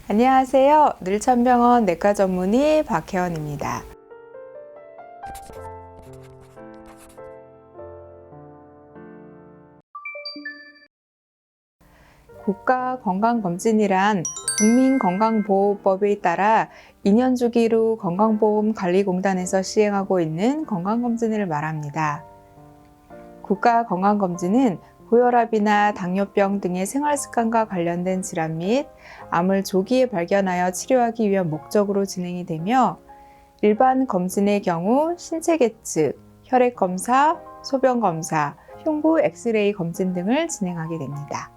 안녕하세요. 늘천병원 내과 전문의 박혜원입니다. 국가건강검진이란 국민건강보호법에 따라 2년 주기로 건강보험관리공단에서 시행하고 있는 건강검진을 말합니다. 국가건강검진은 고혈압이나 당뇨병 등의 생활습관과 관련된 질환 및 암을 조기에 발견하여 치료하기 위한 목적으로 진행이 되며, 일반 검진의 경우 신체 계측, 혈액검사, 소변검사, 흉부 엑스레이 검진 등을 진행하게 됩니다.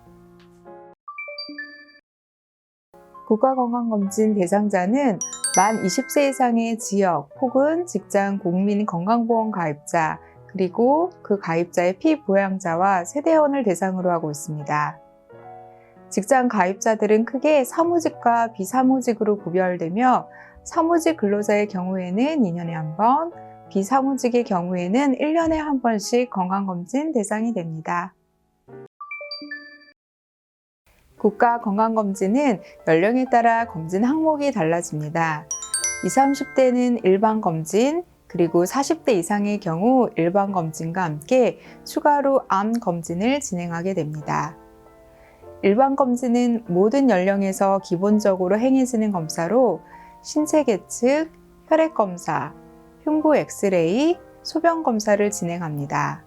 국가건강검진 대상자는 만 20세 이상의 지역 혹은 직장 국민건강보험 가입자, 그리고 그 가입자의 피부양자와 세대원을 대상으로 하고 있습니다. 직장 가입자들은 크게 사무직과 비사무직으로 구별되며, 사무직 근로자의 경우에는 2년에 한 번, 비사무직의 경우에는 1년에 한 번씩 건강검진 대상이 됩니다. 국가건강검진은 연령에 따라 검진 항목이 달라집니다. 20, 30대는 일반검진, 그리고 40대 이상의 경우 일반검진과 함께 추가로 암검진을 진행하게 됩니다. 일반검진은 모든 연령에서 기본적으로 행해지는 검사로 신체 계측, 혈액검사, 흉부 엑스레이, 소변검사를 진행합니다.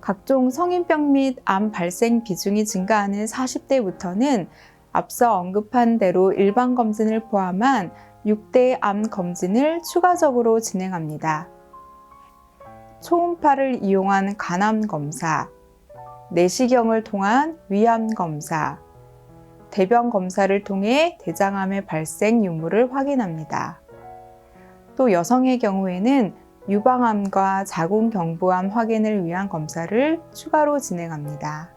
각종 성인병 및 암 발생 비중이 증가하는 40대부터는 앞서 언급한 대로 일반검진을 포함한 6대 암 검진을 추가적으로 진행합니다. 초음파를 이용한 간암 검사, 내시경을 통한 위암 검사, 대변 검사를 통해 대장암의 발생 유무를 확인합니다. 또 여성의 경우에는 유방암과 자궁경부암 확인을 위한 검사를 추가로 진행합니다.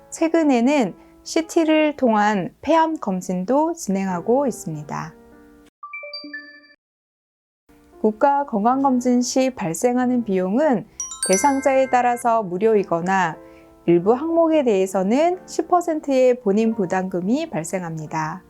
최근에는 CT를 통한 폐암 검진도 진행하고 있습니다. 국가건강검진 시 발생하는 비용은 대상자에 따라서 무료이거나 일부 항목에 대해서는 10%의 본인 부담금이 발생합니다.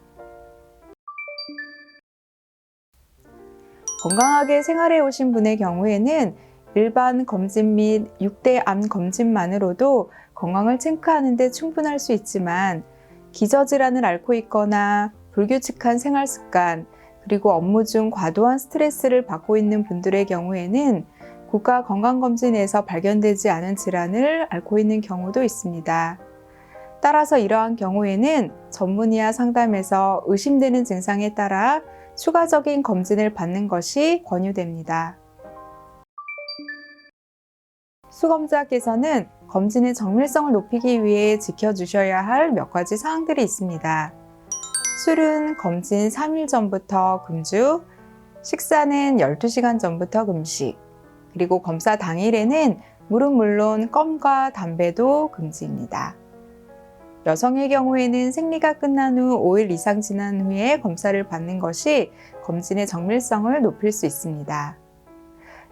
건강하게 생활해 오신 분의 경우에는 일반 검진 및 6대 암 검진만으로도 건강을 체크하는 데 충분할 수 있지만, 기저질환을 앓고 있거나 불규칙한 생활 습관, 그리고 업무 중 과도한 스트레스를 받고 있는 분들의 경우에는 국가건강검진에서 발견되지 않은 질환을 앓고 있는 경우도 있습니다. 따라서 이러한 경우에는 전문의와 상담에서 의심되는 증상에 따라 추가적인 검진을 받는 것이 권유됩니다. 수검자께서는 검진의 정밀성을 높이기 위해 지켜주셔야 할 몇 가지 사항들이 있습니다. 술은 검진 3일 전부터 금주, 식사는 12시간 전부터 금식, 그리고 검사 당일에는 물은 물론 껌과 담배도 금지입니다. 여성의 경우에는 생리가 끝난 후 5일 이상 지난 후에 검사를 받는 것이 검진의 정밀성을 높일 수 있습니다.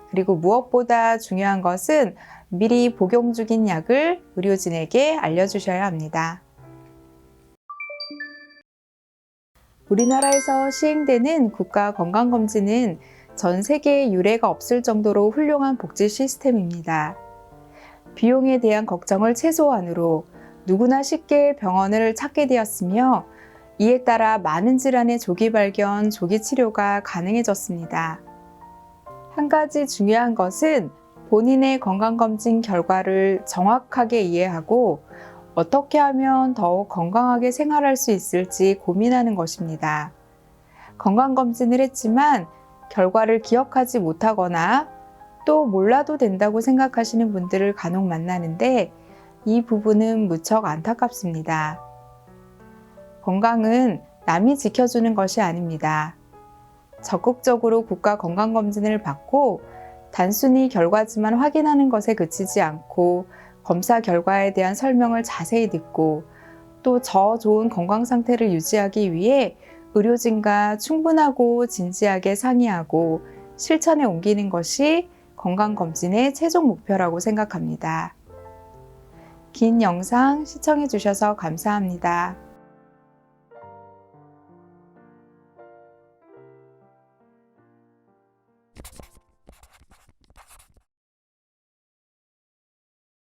그리고 무엇보다 중요한 것은 미리 복용 중인 약을 의료진에게 알려주셔야 합니다. 우리나라에서 시행되는 국가건강검진은 전 세계에 유례가 없을 정도로 훌륭한 복지 시스템입니다. 비용에 대한 걱정을 최소한으로 누구나 쉽게 병원을 찾게 되었으며, 이에 따라 많은 질환의 조기 발견, 조기 치료가 가능해졌습니다. 한 가지 중요한 것은 본인의 건강검진 결과를 정확하게 이해하고 어떻게 하면 더욱 건강하게 생활할 수 있을지 고민하는 것입니다. 건강검진을 했지만 결과를 기억하지 못하거나 또 몰라도 된다고 생각하시는 분들을 간혹 만나는데, 이 부분은 무척 안타깝습니다. 건강은 남이 지켜주는 것이 아닙니다. 적극적으로 국가건강검진을 받고 단순히 결과지만 확인하는 것에 그치지 않고 검사 결과에 대한 설명을 자세히 듣고, 또 더 좋은 건강 상태를 유지하기 위해 의료진과 충분하고 진지하게 상의하고 실천에 옮기는 것이 건강검진의 최종 목표라고 생각합니다. 긴 영상 시청해 주셔서 감사합니다.